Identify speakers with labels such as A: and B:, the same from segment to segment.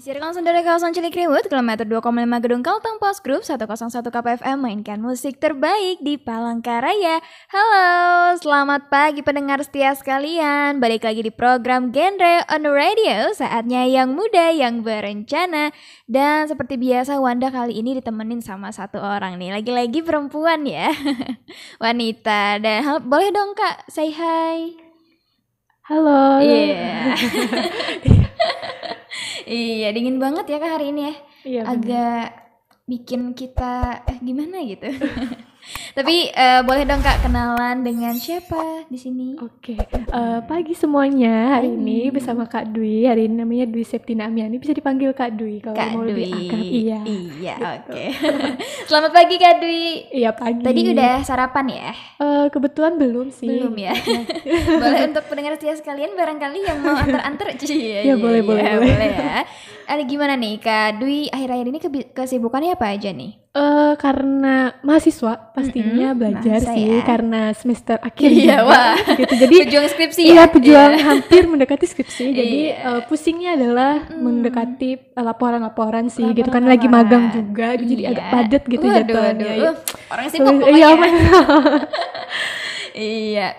A: Disirkan langsung dari kawasan Cilikriwut, kilometer 2,5 Gedung Kalteng Pos Group 101 KPFM mainkan musik terbaik di Palangkaraya. Halo, selamat pagi pendengar setia sekalian. Balik lagi di program Genre on the Radio, saatnya yang muda yang berencana. Dan seperti biasa Wanda kali ini ditemenin sama satu orang nih, lagi-lagi perempuan ya. Wanita. Dan boleh dong Kak, say hi.
B: Halo.
A: Iya. Iya, dingin banget ya Kak hari ini ya.
B: Iya,
A: agak bikin kita gimana gitu. Tapi boleh dong Kak kenalan dengan siapa di sini?
B: Oke. Pagi semuanya. Hari ini bersama Kak Dwi. Hari ini namanya Dwi Septina Amiani. Bisa dipanggil Kak Dwi kalau
A: Kak
B: mau
A: Dwi.
B: lebih akrab. Iya.
A: Iya,
B: gitu.
A: Oke. Selamat pagi Kak Dwi.
B: Iya, pagi.
A: Tadi udah sarapan ya?
B: Kebetulan belum sih.
A: Belum ya. Boleh untuk pendengar setia sekalian barangkali yang mau antar-antar.
B: Iya, boleh
A: ya. Ada gimana nih Kak Dwi akhir-akhir ini kesibukannya apa aja nih?
B: Karena mahasiswa pastinya belajar
A: masa
B: sih
A: ya.
B: Karena semester akhir
A: Iya,
B: juga,
A: wah.
B: gitu. Jadi
A: Pejuang skripsi
B: iya,
A: ya?
B: pejuang hampir mendekati skripsi. Jadi
A: Iya.
B: pusingnya adalah mendekati laporan-laporan sih gitu kan,
A: Laporan-laporan.
B: lagi magang juga gitu. Jadi
A: Iya.
B: agak padat gitu jadwalnya.
A: Waduh. Orang sibuk pokoknya.
B: Iya,
A: Iya.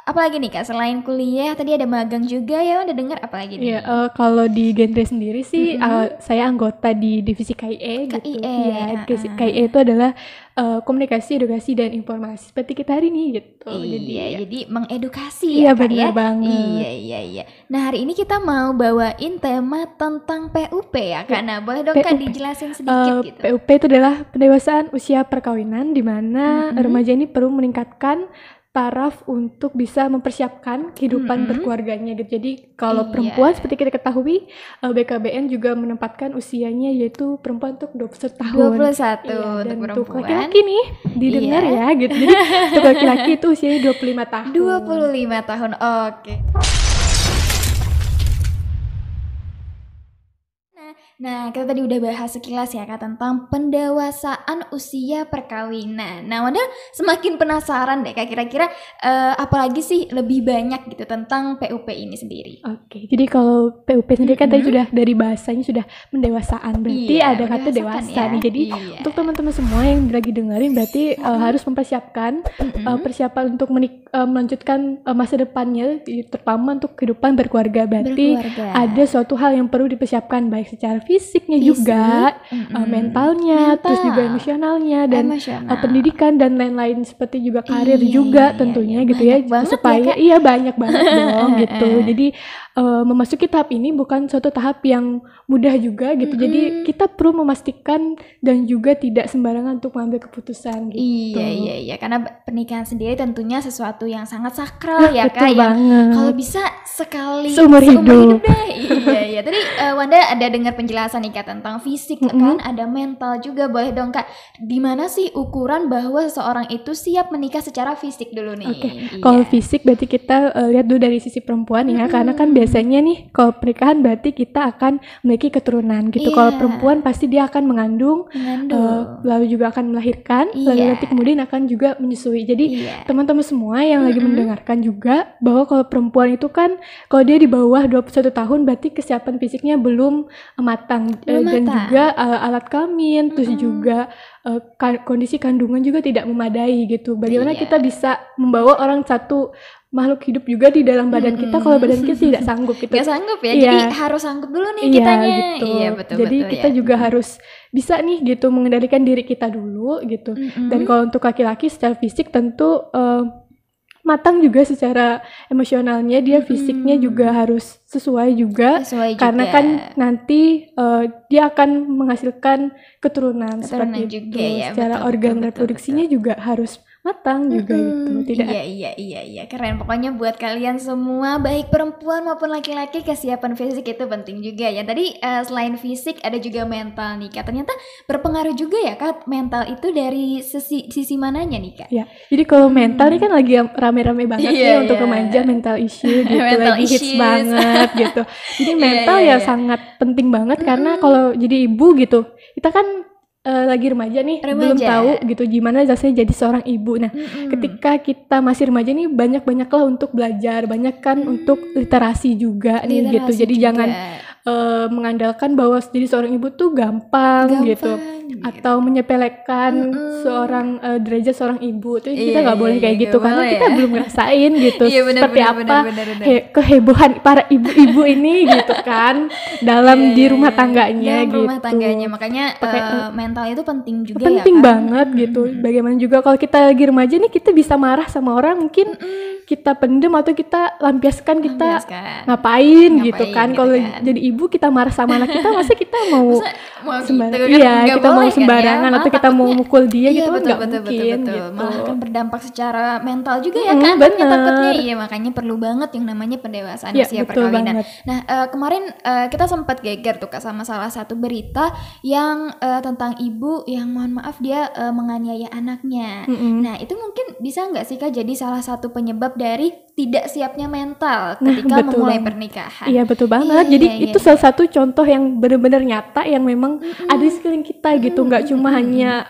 A: Apalagi nih Kak, selain kuliah tadi ada magang juga ya, udah dengar apalagi nih?
B: Iya, kalau di genre sendiri sih saya anggota di divisi KIE gitu.
A: KIE,
B: Iya, KIE itu adalah komunikasi, edukasi dan informasi seperti kita hari ini gitu.
A: Jadi mengedukasi
B: Iya,
A: ya Kak
B: benar
A: ya?
B: banget.
A: Iya. Nah hari ini kita mau bawain tema tentang PUP ya Kak. Nah boleh dong Kak
B: PUP.
A: dijelasin sedikit gitu.
B: PUP itu adalah pendewasaan usia perkawinan, di mana remaja ini perlu meningkatkan taraf untuk bisa mempersiapkan kehidupan berkeluarganya gitu. Jadi kalau perempuan seperti kita ketahui, BKBN juga menempatkan usianya yaitu perempuan untuk 21 tahun.
A: 21
B: Iya,
A: untuk
B: dan
A: perempuan.
B: untuk laki-laki nih didengar ya gitu. Jadi untuk laki-laki itu usianya 25 tahun.
A: 25 tahun, oke. Nah, kita tadi udah bahas sekilas ya Kak tentang pendewasaan usia perkawinan. Nah, Wanda semakin penasaran deh Kak, kira-kira apalagi sih lebih banyak gitu tentang PUP ini sendiri.
B: Oke, jadi kalau PUP sendiri kan tadi sudah dari bahasanya sudah pendewasaan, berarti
A: Iya,
B: ada kata
A: mendewasakan
B: dewasa
A: ya.
B: nih. Jadi
A: Iya.
B: untuk teman-teman semua yang lagi dengerin berarti harus mempersiapkan persiapan untuk melanjutkan masa depannya, terutama untuk kehidupan berkeluarga. Berarti ada suatu hal yang perlu dipersiapkan baik secara fisiknya juga, mentalnya, terus juga emosionalnya dan pendidikan dan lain-lain seperti juga karir juga tentunya gitu ya, supaya iya banyak banget dong gitu. Jadi memasuki tahap ini bukan suatu tahap yang mudah juga gitu. Jadi kita perlu memastikan dan juga tidak sembarangan untuk mengambil keputusan gitu.
A: Iya, karena pernikahan sendiri tentunya sesuatu yang sangat sakral ya Kak,
B: betul
A: yang
B: banget.
A: kalau bisa sekali
B: Seumur hidup
A: deh. Iya. Tadi Wanda ada dengar penjelasan nih Kak tentang fisik kan, ada mental juga. Boleh dong Kak, gimana sih ukuran bahwa seseorang itu siap menikah secara fisik dulu nih?
B: Oke, kalau fisik berarti kita lihat dulu dari sisi perempuan ya, karena kan biasanya nih kalau pernikahan berarti kita akan memiliki keturunan gitu. Kalau perempuan pasti dia akan mengandung. Lalu juga akan melahirkan, lalu nanti kemudian akan juga menyusui. Jadi teman-teman semua yang lagi mendengarkan juga bahwa kalau perempuan itu kan kalau dia di bawah 21 tahun berarti kesiapan fisiknya belum matang. Dan juga alat kelamin, terus juga kondisi kandungan juga tidak memadai gitu. Bagaimana kita bisa membawa orang satu makhluk hidup juga di dalam badan kita kalau badan kita tidak sanggup gitu.
A: Gak sanggup ya, jadi harus sanggup dulu nih kitanya.
B: Gitu.
A: Iya betul.
B: Jadi kita juga harus bisa nih gitu mengendalikan diri kita dulu gitu. Dan kalau untuk laki-laki secara fisik tentu matang juga secara emosionalnya, dia fisiknya juga harus sesuai juga. Karena kan nanti dia akan menghasilkan keturunan seperti
A: juga
B: itu.
A: ya,
B: Secara organ reproduksinya juga harus matang juga gitu. Tidak.
A: Iya, keren. Pokoknya buat kalian semua baik perempuan maupun laki-laki, kesiapan fisik itu penting juga ya. Tadi selain fisik ada juga mental nih Kak. Ternyata berpengaruh juga ya Kak, mental itu dari sisi mananya nih Kak?
B: Ya, jadi kalau mental ini kan lagi rame-rame banget nih untuk remaja, mental issue gitu, lagi hits banget gitu. Jadi mental ya sangat penting banget karena kalau jadi ibu gitu, kita kan lagi remaja nih, belum tahu gitu gimana rasanya jadi seorang ibu. Nah, ketika kita masih remaja nih banyak-banyaklah untuk belajar, banyak kan untuk literasi juga nih gitu. Jadi jangan mengandalkan bahwa jadi seorang ibu tuh gampang gitu, atau menyepelekan seorang derajat seorang ibu tuh kita nggak boleh kayak gitu karena kita belum ngerasain gitu seperti apa kehebohan para ibu-ibu ini gitu kan dalam di rumah tangganya gitu.
A: Rumah tangganya makanya mental itu penting juga
B: penting banget gitu. Bagaimana juga kalau kita lagi remaja nih kita bisa marah sama orang mungkin kita pendem atau kita lampiaskan kita ngapain gitu kan. Kalau jadi ibu kita marah sama anak kita masa kita mau sembarangan kita mau sembarangan atau kita mau mukul dia gitu kan nggak mungkin gitu.
A: Malah akan berdampak secara mental juga ya kan takutnya. Iya makanya perlu banget yang namanya pendewasaan usia perkawinan. Nah kemarin kita sempat geger tuh Kak sama salah satu berita yang tentang ibu yang mohon maaf dia menganiaya anaknya. Nah itu mungkin bisa nggak sih Kak jadi salah satu penyebab dari tidak siapnya mental ketika memulai pernikahan.
B: Iya betul banget. Jadi itu salah satu contoh yang benar-benar nyata yang memang ada di sekeliling kita gitu. Nggak cuma hanya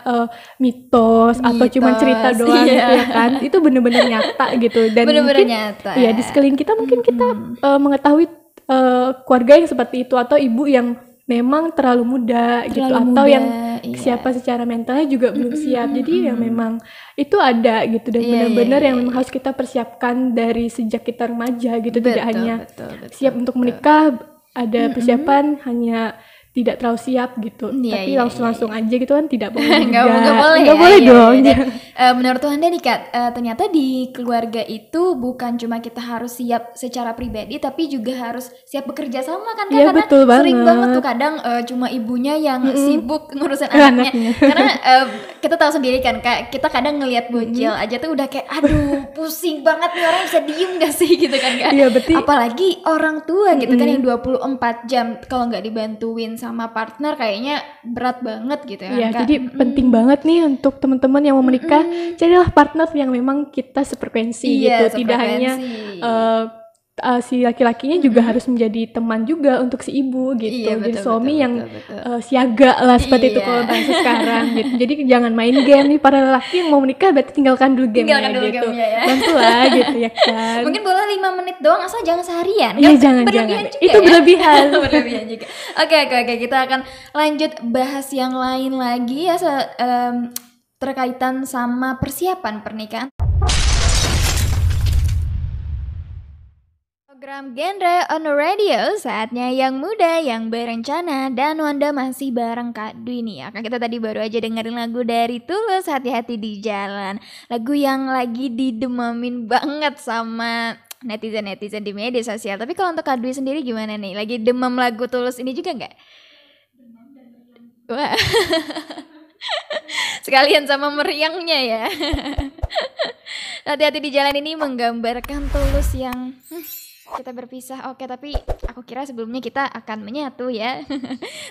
B: mitos atau cuma cerita doang gitu ya kan. Itu benar-benar nyata gitu. Dan
A: benar-benar nyata.
B: Iya di sekeliling kita mungkin kita mengetahui keluarga yang seperti itu atau ibu yang memang terlalu muda gitu atau yang siapa secara mentalnya juga belum siap. Jadi ya memang itu ada gitu dan benar-benar yang memang harus kita persiapkan dari sejak kita remaja gitu. Tidak hanya siap untuk menikah, ada persiapan hanya tidak terlalu siap gitu, tapi langsung aja gitu kan tidak boleh. Nggak boleh dong.
A: Menurut Anda nih Kak, ternyata di keluarga itu bukan cuma kita harus siap secara pribadi, tapi juga harus siap bekerja sama kan Kak? Karena sering banget tuh kadang cuma ibunya yang sibuk ngurusin anaknya. Karena kita tahu sendiri kan Kak, kita kadang ngelihat bocil aja tuh udah kayak aduh pusing banget nih orang bisa diem gak sih gitu kan Kak? Apalagi orang tua gitu kan yang 24 jam kalau nggak dibantuin sama partner kayaknya berat banget gitu ya.
B: Iya, jadi penting banget nih untuk teman-teman yang mau menikah, carilah partner yang memang kita seprekuensi gitu. Tidak hanya si laki-lakinya juga harus menjadi teman juga untuk si ibu gitu. Jadi suami yang siaga lah seperti itu kalau bahasa sekarang gitu. Jadi jangan main game nih para lelaki yang mau menikah berarti tinggalkan dulu gamenya gitu. Bantulah gitu ya kan.
A: Mungkin boleh 5 menit doang asal jangan seharian.
B: Iya jangan. Itu berlebihan.
A: Berlebihan juga. Oke, kita akan lanjut bahas yang lain lagi ya terkaitan sama persiapan pernikahan. Program Genre on the Radio, saatnya yang muda, yang berencana, dan Wanda masih bareng Kak Dwi nih ya. Kita tadi baru aja dengerin lagu dari Tulus, Hati-Hati di Jalan. Lagu yang lagi didememin banget sama netizen-netizen di media sosial. Tapi kalau untuk Kak Dwi sendiri gimana nih? Lagi demam lagu Tulus ini juga nggak? Wah. Sekalian sama meriangnya ya. Hati-Hati di Jalan ini menggambarkan Tulus yang kita berpisah, oke, tapi aku kira sebelumnya kita akan menyatu ya.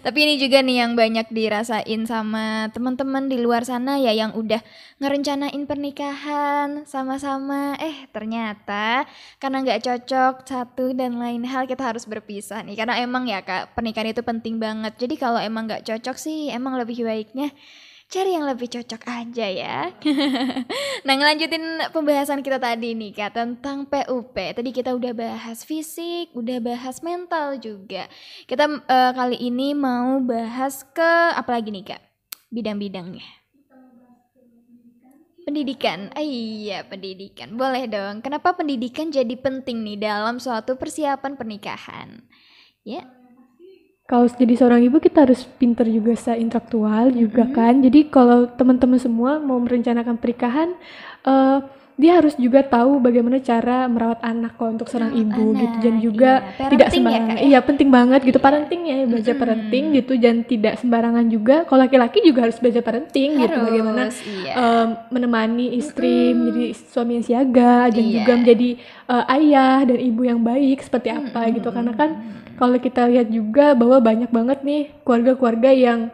A: Tapi ini juga nih yang banyak dirasain sama teman-teman di luar sana ya, yang udah ngerencanain pernikahan sama-sama, ternyata karena nggak cocok satu dan lain hal kita harus berpisah nih. Karena emang ya Kak, pernikahan itu penting banget. Jadi kalau emang nggak cocok sih, emang lebih baiknya cari yang lebih cocok aja ya. Nah ngelanjutin pembahasan kita tadi nih Kak tentang PUP. Tadi kita udah bahas fisik, udah bahas mental juga. Kita kali ini mau bahas ke apa lagi nih Kak? Bidang-bidangnya. Pendidikan. Iya pendidikan. Boleh dong. Kenapa pendidikan jadi penting nih dalam suatu persiapan pernikahan? Ya.
B: Kalau jadi seorang ibu kita harus pintar juga secara intelektual juga kan. Jadi kalau teman-teman semua mau merencanakan pernikahan, dia harus juga tahu bagaimana cara merawat anak kalau untuk seorang ibu gitu. Dan juga tidak sembarangan. Iya penting banget gitu parenting ya, belajar parenting gitu dan tidak sembarangan juga. Kalau laki-laki juga harus belajar parenting gitu, bagaimana menemani istri menjadi suami yang siaga dan juga menjadi ayah dan ibu yang baik seperti apa gitu. Karena kan kalau kita lihat juga bahwa banyak banget nih keluarga-keluarga yang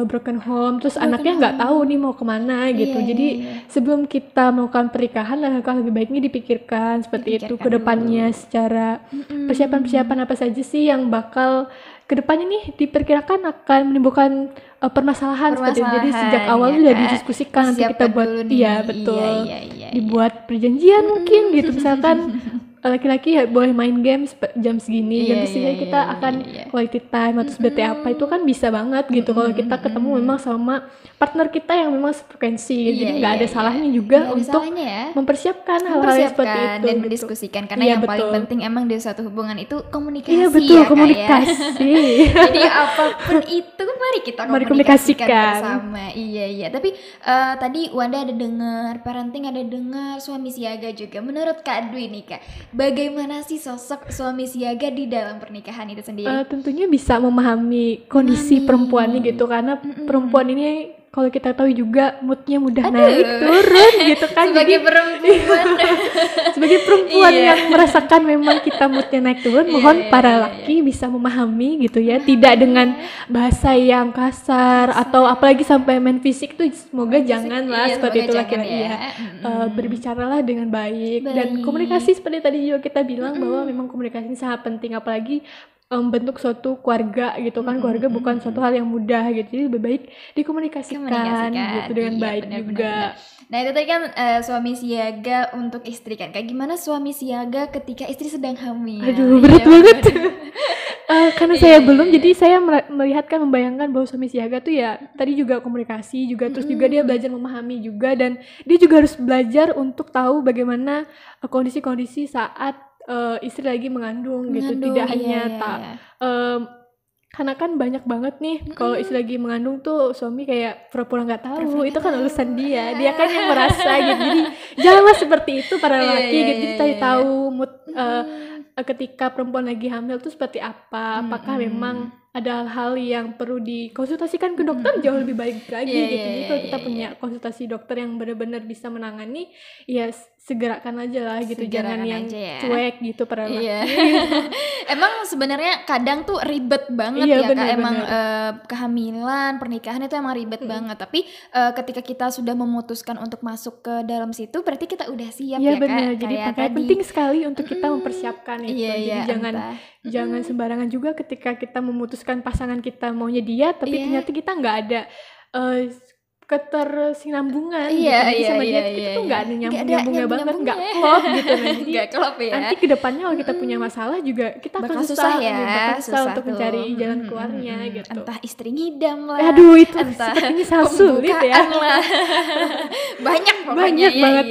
B: broken home, terus anaknya nggak tahu nih mau kemana gitu. Jadi sebelum kita melakukan pernikahan, langkah lebih baiknya dipikirkan seperti itu kedepannya secara persiapan-persiapan apa saja sih yang bakal kedepannya nih diperkirakan akan menimbulkan permasalahan seperti itu. Jadi sejak awal sudah didiskusikan nanti kita buat dibuat perjanjian mungkin gitu misalkan laki-laki ya boleh main game jam segini, jam segini kita akan quality time atau seperti apa, itu kan bisa banget gitu kalau kita ketemu memang sama partner kita yang memang sefrekuensi, jadi nggak ada salahnya juga untuk mempersiapkan hal-hal seperti itu
A: dan
B: gitu.
A: Mendiskusikan karena yang paling penting emang di suatu hubungan itu komunikasi.
B: Iya betul, komunikasi.
A: Jadi apapun itu mari kita komunikasikan bersama. Iya. Tapi tadi Wanda ada dengar parenting, ada dengar suami siaga juga. Menurut Kak Dwi nih Kak, bagaimana sih sosok suami siaga di dalam pernikahan itu sendiri?
B: Tentunya bisa memahami kondisi perempuannya gitu, karena perempuan ini kalau kita tahu juga moodnya mudah naik turun gitu kan.
A: Sebagai perempuan
B: sebagai perempuan yang merasakan memang kita moodnya naik turun, mohon para laki bisa memahami gitu ya, tidak dengan bahasa yang kasar atau apalagi sampai main fisik tuh, semoga janganlah seperti itu laki-laki ya. Berbicaralah dengan baik dan komunikasi seperti tadi juga kita bilang bahwa memang komunikasi ini sangat penting, apalagi bentuk suatu keluarga gitu kan. Keluarga bukan suatu hal yang mudah gitu, jadi lebih baik dikomunikasikan gitu dengan baik juga.
A: Nah itu tadi kan suami siaga untuk istri kan, kayak gimana suami siaga ketika istri sedang hamil?
B: Aduh berat banget. Karena saya belum, jadi saya membayangkan bahwa suami siaga tuh ya tadi juga komunikasi juga, terus juga dia belajar memahami juga, dan dia juga harus belajar untuk tahu bagaimana kondisi-kondisi saat istri lagi mengandung gitu, tidak hanya karena kan banyak banget nih kalau istri lagi mengandung tuh suami kayak pura-pura nggak tahu, itu kan urusan dia kan yang merasa gitu. Jadi janganlah seperti itu para laki gitu, kita tahu mood ketika perempuan lagi hamil tuh seperti apa, apakah memang ada hal-hal yang perlu dikonsultasikan ke dokter jauh lebih baik lagi gitu. Jadi kalau kita punya konsultasi dokter yang benar-benar bisa menangani, ya segerakan aja lah gitu, jangan yang cuek gitu para laki.
A: Emang sebenarnya kadang tuh ribet banget Kak, emang kehamilan, pernikahan itu emang ribet banget, tapi ketika kita sudah memutuskan untuk masuk ke dalam situ berarti kita udah siap ya
B: bener.
A: Kak.
B: Jadi penting sekali untuk kita mempersiapkan itu. Jadi jangan sembarangan juga ketika kita memutuskan pasangan kita maunya dia, tapi ternyata kita nggak ada ketersinambungan sama dia, kita tuh nggak ada nyambungnya banget, nggak klop gitu. Nah jadi nanti kedepannya kalau kita punya masalah juga kita akan susah untuk mencari jalan keluarnya gitu.
A: Entah istri ngidam lah,
B: aduh itu sepertinya sangat sulit ya
A: lah. banyak pokoknya banget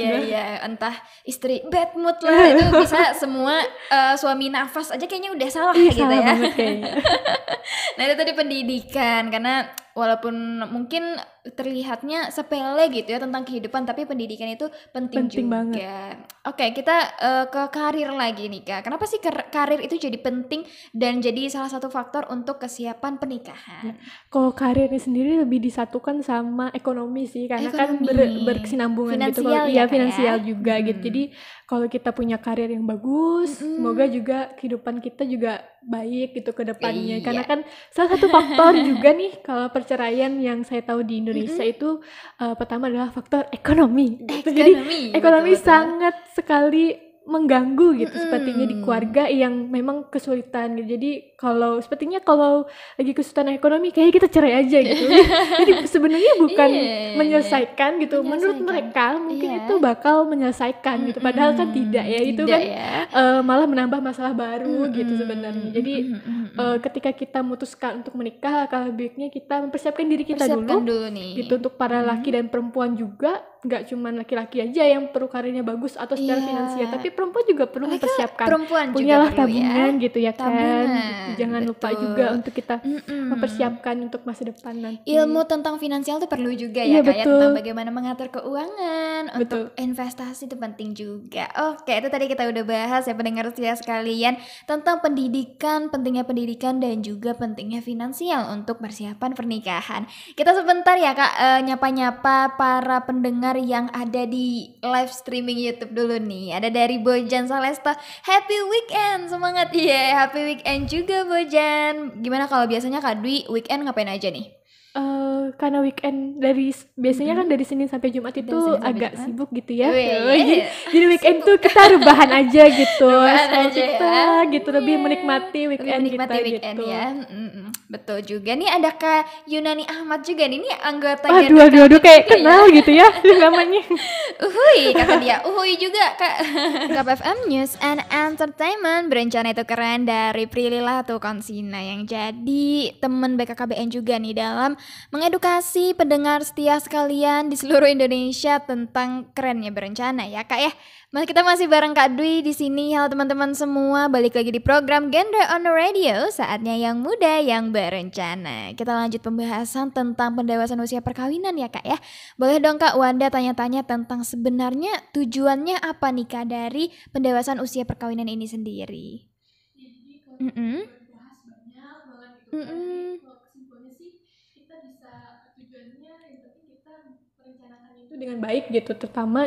A: entah istri bad mood lah, itu bisa semua suami nafas aja kayaknya udah salah gitu
B: salah
A: ya
B: banget kayaknya.
A: Nah itu tadi pendidikan, karena walaupun mungkin terlihatnya sepele gitu ya tentang kehidupan, tapi pendidikan itu penting juga banget. Oke, kita ke karir lagi nih Kak. Kenapa sih karir itu jadi penting dan jadi salah satu faktor untuk kesiapan pernikahan?
B: Kalau karirnya sendiri lebih disatukan sama ekonomi sih, karena kan berkesinambungan
A: finansial
B: gitu. Finansial juga gitu. Jadi kalau kita punya karir yang bagus, semoga juga kehidupan kita juga baik gitu ke depannya. Karena kan salah satu faktor juga nih kalau perceraian yang saya tahu di Indonesia itu pertama adalah faktor ekonomi. Jadi ekonomi sangat sekali mengganggu gitu sepertinya di keluarga yang memang kesulitan gitu. Jadi kalau lagi kesulitan ekonomi kayak kita cerai aja gitu. Jadi sebenarnya bukan menyelesaikan gitu. Menurut mereka mungkin itu bakal menyelesaikan gitu, padahal kan tidak ya. Itu kan malah menambah masalah baru gitu sebenarnya. Jadi ketika kita memutuskan untuk menikah, kalau baiknya kita mempersiapkan diri kita dulu nih. Gitu untuk para laki dan perempuan juga, nggak cuma laki-laki aja yang perlu karirnya bagus atau secara finansial, tapi perempuan juga perlu mempersiapkan. Punyalah tabungan gitu ya kan. Jangan lupa juga untuk kita mempersiapkan untuk masa depan nanti.
A: Ilmu tentang finansial tuh perlu juga ya Kak, tentang bagaimana mengatur keuangan, untuk investasi itu penting juga. Oke, itu tadi kita udah bahas ya pendengar setia sekalian tentang pendidikan, pentingnya pendidikan dan juga pentingnya finansial untuk persiapan pernikahan. Kita sebentar ya Kak nyapa-nyapa para pendengar yang ada di live streaming YouTube dulu nih. Ada dari Bojan Salesta, happy weekend, semangat happy weekend juga Bojan. Gimana kalau biasanya Kak Dwi weekend ngapain aja nih?
B: Karena weekend biasanya kan dari Senin sampai Jumat itu agak sibuk gitu ya. Jadi weekend tuh kita rebahan aja gitu. Gitu lebih menikmati weekend kita gitu.
A: Betul juga. Nih ada Kak Yunani Ahmad juga nih. Ini anggota
B: Aduh kayak kenal ya? Gitu ya namanya.
A: Uhuy, kata dia. Uhuy juga Kak. KPFM News and Entertainment berencana itu keren dari Prilly Latuconsina yang jadi teman BKKBN juga nih dalam mengedukasi pendengar setia sekalian di seluruh Indonesia tentang kerennya berencana ya Kak ya. Kita masih bareng Kak Dwi di sini. Halo teman-teman semua, balik lagi di program Genre on the Radio. Saatnya yang muda yang berencana. Kita lanjut pembahasan tentang pendewasaan usia perkawinan ya Kak ya. Boleh dong Kak Wanda tanya-tanya tentang sebenarnya tujuannya apa nih Kak dari pendewasaan usia perkawinan ini sendiri?
B: Jadi kalau bahas banyak banget gitu. Kalau kesimpulannya sih kita bisa tujuannya yang penting kita merencanakan itu dengan baik gitu, terutama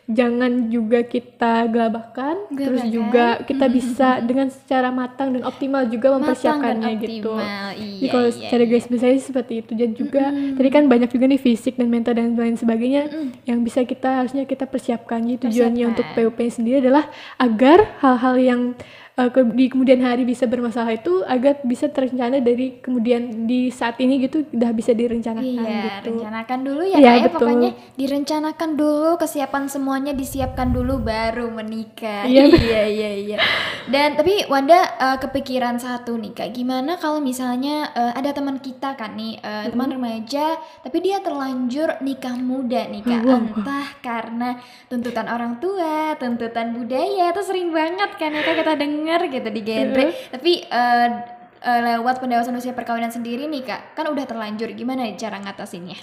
B: jangan juga kita gelabahkan, terus juga kita bisa dengan secara matang dan optimal juga mempersiapkannya gitu. Jadi kalau secara garis besarnya seperti itu. Dan juga tadi kan banyak juga nih fisik dan mental dan lain sebagainya yang bisa harusnya kita persiapkan. Jadi tujuannya untuk PUP sendiri adalah agar hal-hal yang di kemudian hari bisa bermasalah itu agar bisa terencana dari kemudian di saat ini gitu udah bisa direncanakan gitu.
A: Rencanakan dulu ya Kak ya, pokoknya direncanakan dulu, kesiapan semuanya disiapkan dulu baru menikah. Iya. Dan tapi Wanda kepikiran satu nih Kak, gimana kalau misalnya ada teman kita kan nih, teman remaja tapi dia terlanjur nikah muda nih Kak, entah karena tuntutan orang tua, tuntutan budaya, itu sering banget kan ya Kak kita dengar gitu di genre. Tapi lewat pendewasaan usia perkawinan sendiri nih Kak, kan udah terlanjur, gimana cara ngatasinnya?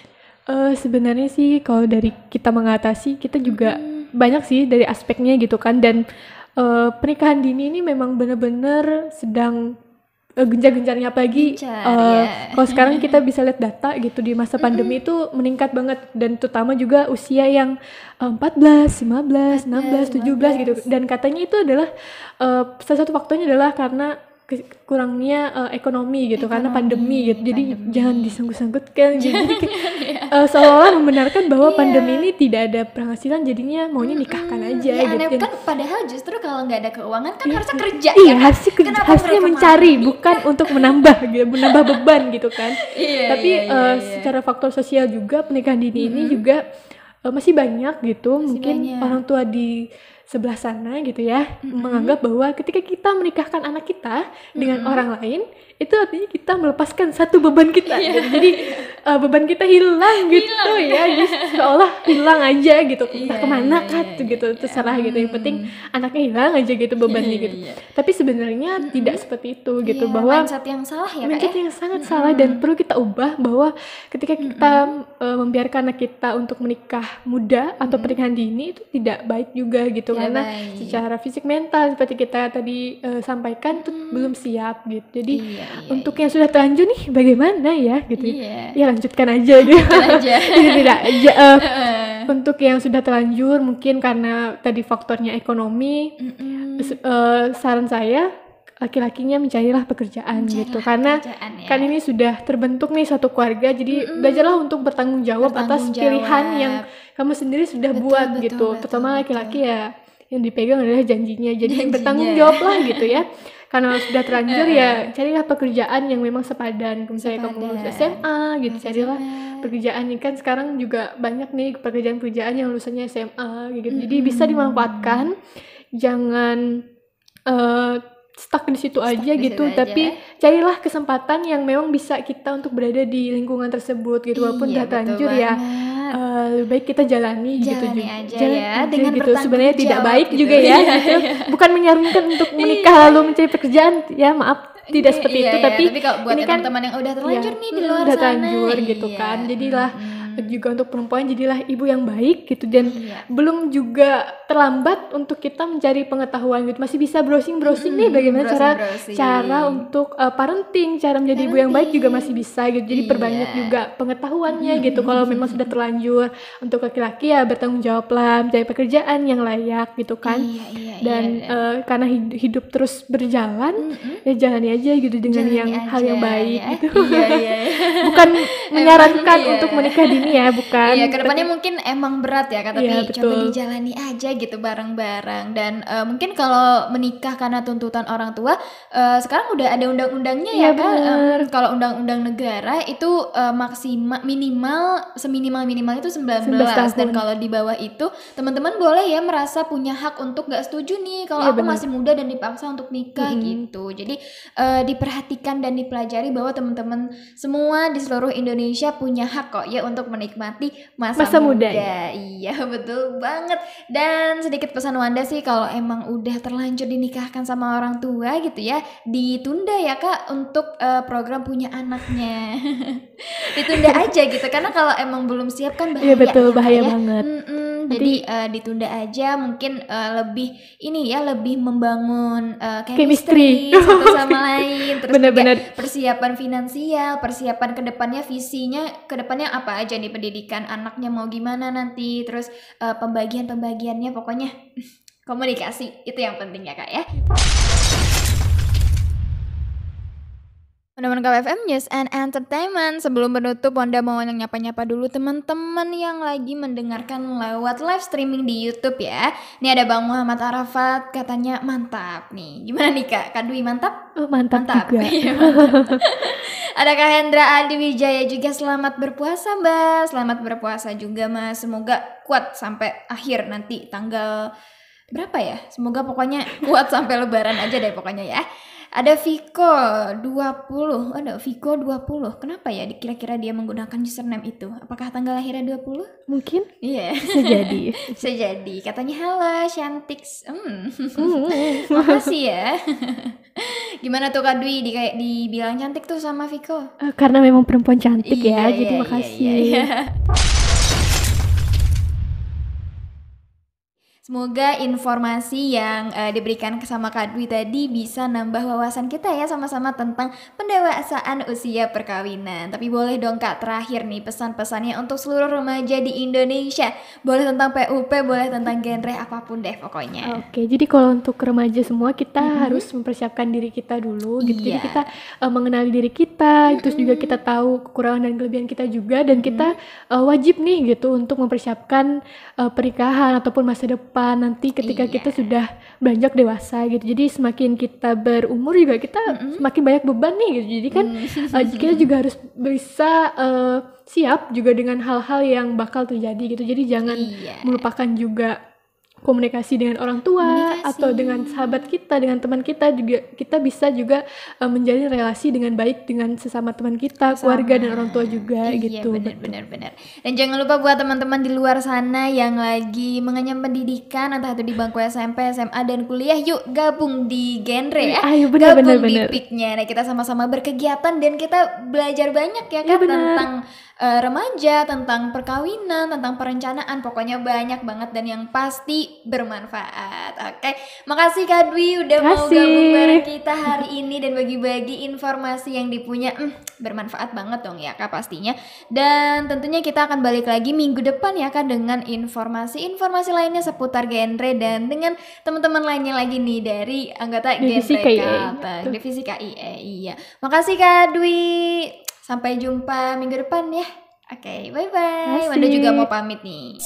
B: Sebenarnya sih kalau dari kita mengatasi, kita juga banyak sih dari aspeknya gitu kan. Dan pernikahan dini ini memang benar-benar sedang gencar-gencarnya, apalagi kalau sekarang kita bisa lihat data gitu di masa pandemi itu meningkat banget, dan terutama juga usia yang 14, 15, 16, 17 gitu. Dan katanya itu adalah salah satu faktornya adalah karena kurangnya ekonomi gitu, karena pandemi gitu. Jadi jangan disangkut-sangkutkan gitu. Jadi seolah-olah membenarkan bahwa pandemi ini tidak ada penghasilan, jadinya maunya nikahkan aja gitu.
A: Kan padahal justru kalau nggak ada keuangan kan harusnya kerja
B: ya. Harusnya mencari, bukan untuk menambah beban gitu kan. Tapi secara faktor sosial juga pernikahan dini ini juga masih banyak gitu. Mungkin orang tua di sebelah sana gitu ya menganggap bahwa ketika kita menikahkan anak kita dengan orang lain, itu artinya kita melepaskan satu beban kita gitu. Jadi beban kita hilang gitu ya, jadi seolah hilang aja gitu, entah kemana kan gitu, terserah gitu, yang penting anaknya hilang aja gitu bebannya gitu. Tapi sebenarnya tidak seperti itu gitu, bahwa
A: mindset yang salah ya
B: mindset yang sangat salah, dan perlu kita ubah bahwa ketika kita membiarkan anak kita untuk menikah muda atau pernikahan dini itu tidak baik juga gitu, karena secara fisik mental seperti kita tadi sampaikan tuh belum siap gitu. Jadi untuk yang sudah terlanjur nih bagaimana ya gitu, ya lanjutkan aja gitu. Tidak untuk yang sudah terlanjur mungkin karena tadi faktornya ekonomi, saran saya laki-lakinya mencarilah pekerjaan gitu, karena kan ini sudah terbentuk nih suatu keluarga. Jadi belajarlah untuk bertanggung jawab atas pilihan yang kamu sendiri sudah buat gitu. Terutama laki-laki ya, yang dipegang adalah janjinya, jadi bertanggung jawab lah gitu ya. Karena sudah terlanjur ya carilah pekerjaan yang memang sepadan. Misalnya kamu lulus SMA gitu, carilah pekerjaan. Ini kan sekarang juga banyak nih pekerjaan-pekerjaan yang lulusannya SMA gitu. Jadi bisa dimanfaatkan, jangan stuck di situ aja gitu, tapi carilah kesempatan yang memang bisa kita untuk berada di lingkungan tersebut gitu. Walaupun udah terlanjur ya, lebih baik kita jalani gitu
A: aja ya, dengan
B: gitu. Sebenarnya tidak baik gitu juga ya gitu. Bukan menyarankan untuk menikah lalu mencari pekerjaan ya, maaf, tidak seperti itu. Tapi
A: kalau buat teman-teman yang udah terlanjur nih di luar
B: udah
A: sana
B: terlanjur gitu kan, jadilah juga untuk perempuan jadilah ibu yang baik gitu. Dan belum juga terlambat untuk kita mencari pengetahuan gitu, masih bisa browsing nih bagaimana cara untuk parenting, cara menjadi ibu yang baik juga masih bisa gitu. Jadi perbanyak juga pengetahuannya gitu. Kalau memang sudah terlanjur, untuk laki-laki ya bertanggung jawab lah, mencari pekerjaan yang layak gitu kan. Dan karena hidup terus berjalan, ya jalani aja gitu dengan hal yang baik gitu. Bukan menyarankan untuk menikah dini ini ya, bukan.
A: Iya, kedepannya mungkin emang berat ya Kak, tapi
B: Iya,
A: coba
B: betul.
A: dijalani aja gitu bareng-bareng. Dan mungkin kalau menikah karena tuntutan orang tua, sekarang udah ada undang-undangnya ya
B: Iya,
A: Kak.
B: bener.
A: Kalau undang-undang negara itu seminimal itu 19 dan
B: tahun.
A: kalau di bawah itu teman-teman boleh ya merasa punya hak untuk gak setuju nih kalau
B: Iya,
A: aku
B: bener.
A: masih muda dan dipaksa untuk nikah gitu. Jadi diperhatikan dan dipelajari bahwa teman-teman semua di seluruh Indonesia punya hak kok ya untuk menikmati masa muda. Iya, betul banget. Dan sedikit pesan Wanda sih, kalau emang udah terlanjur dinikahkan sama orang tua gitu ya, ditunda ya Kak untuk program punya anaknya. Ditunda aja gitu, karena kalau emang belum siap kan bahaya.
B: Iya, betul,
A: ya, Kak,
B: bahaya
A: ya.
B: banget.
A: Jadi ditunda aja, mungkin lebih ini ya, lebih membangun
B: Chemistry.
A: satu sama lain. Terus
B: Bener-bener.
A: juga persiapan finansial, persiapan kedepannya, visinya kedepannya apa aja nih, pendidikan anaknya mau gimana nanti, terus pembagiannya, pokoknya komunikasi itu yang penting ya Kak ya. Teman-teman KFM News and Entertainment, sebelum penutup Wanda mau nyapa-nyapa dulu teman-teman yang lagi mendengarkan lewat live streaming di YouTube ya. Ini ada Bang Muhammad Arafat, katanya mantap nih. Gimana nih Kak? Kak Dwi mantap?
B: Oh, mantap juga.
A: Iya, mantap. Ada Kak Hendra Adi Wijaya juga, selamat berpuasa Mbak. Selamat berpuasa juga Mas. Semoga kuat sampai akhir nanti tanggal berapa ya? Semoga pokoknya kuat sampai lebaran aja deh pokoknya ya. Ada Viko 20. Ada Viko 20. Kenapa ya kira-kira dia menggunakan username itu? Apakah tanggal lahirnya 20?
B: Mungkin.
A: Iya.
B: Sejadi.
A: Sejadi. Katanya halo Cantik. Makasih ya. Gimana tuh Kak Dwi dibilang cantik tuh sama Viko?
B: Karena memang perempuan cantik ya,
A: Iya,
B: jadi
A: iya,
B: makasih.
A: iya. Semoga informasi yang diberikan sama Kak Dwi tadi bisa nambah wawasan kita ya sama-sama tentang pendewasaan usia perkawinan. Tapi boleh dong Kak, terakhir nih pesan-pesannya untuk seluruh remaja di Indonesia. Boleh tentang PUP, boleh tentang genre apapun deh pokoknya.
B: Oke, jadi kalau untuk remaja semua kita harus mempersiapkan diri kita dulu gitu. Jadi
A: Iya.
B: kita mengenali diri kita, terus juga kita tahu kekurangan dan kelebihan kita juga, dan kita wajib nih gitu untuk mempersiapkan pernikahan ataupun masa depan nanti ketika
A: Iya.
B: kita sudah beranjak dewasa gitu. Jadi semakin kita berumur juga kita semakin banyak beban nih gitu. Jadi kan kita juga harus bisa siap juga dengan hal-hal yang bakal terjadi gitu. Jadi jangan
A: Iya.
B: melupakan juga komunikasi dengan orang tua atau dengan sahabat kita, dengan teman kita juga. Kita bisa juga menjalin relasi dengan baik dengan sesama teman kita, keluarga dan orang tua juga gitu.
A: Iya, benar. Dan jangan lupa buat teman-teman di luar sana yang lagi mengenyam pendidikan, entah itu di bangku SMP, SMA dan kuliah, yuk gabung di genre ya.
B: Ayo,
A: Gabung
B: bener.
A: di PIK-nya. Nah, kita sama-sama berkegiatan dan kita belajar banyak ya kan tentang remaja, tentang perkawinan, tentang perencanaan, pokoknya banyak banget dan yang pasti bermanfaat. Oke, makasih Kak Dwi udah mau gabung bareng kita hari ini dan bagi-bagi informasi yang dipunya. Bermanfaat banget dong ya Kak pastinya. Dan tentunya kita akan balik lagi minggu depan ya Kak dengan informasi-informasi lainnya seputar genre dan dengan teman-teman lainnya lagi nih dari anggota
B: Divisi
A: genre
B: KIE,
A: Kalteng, Divisi KIE. Iya. Makasih Kak Dwi. Sampai jumpa minggu depan ya. Oke, bye-bye. Wanda juga mau pamit nih.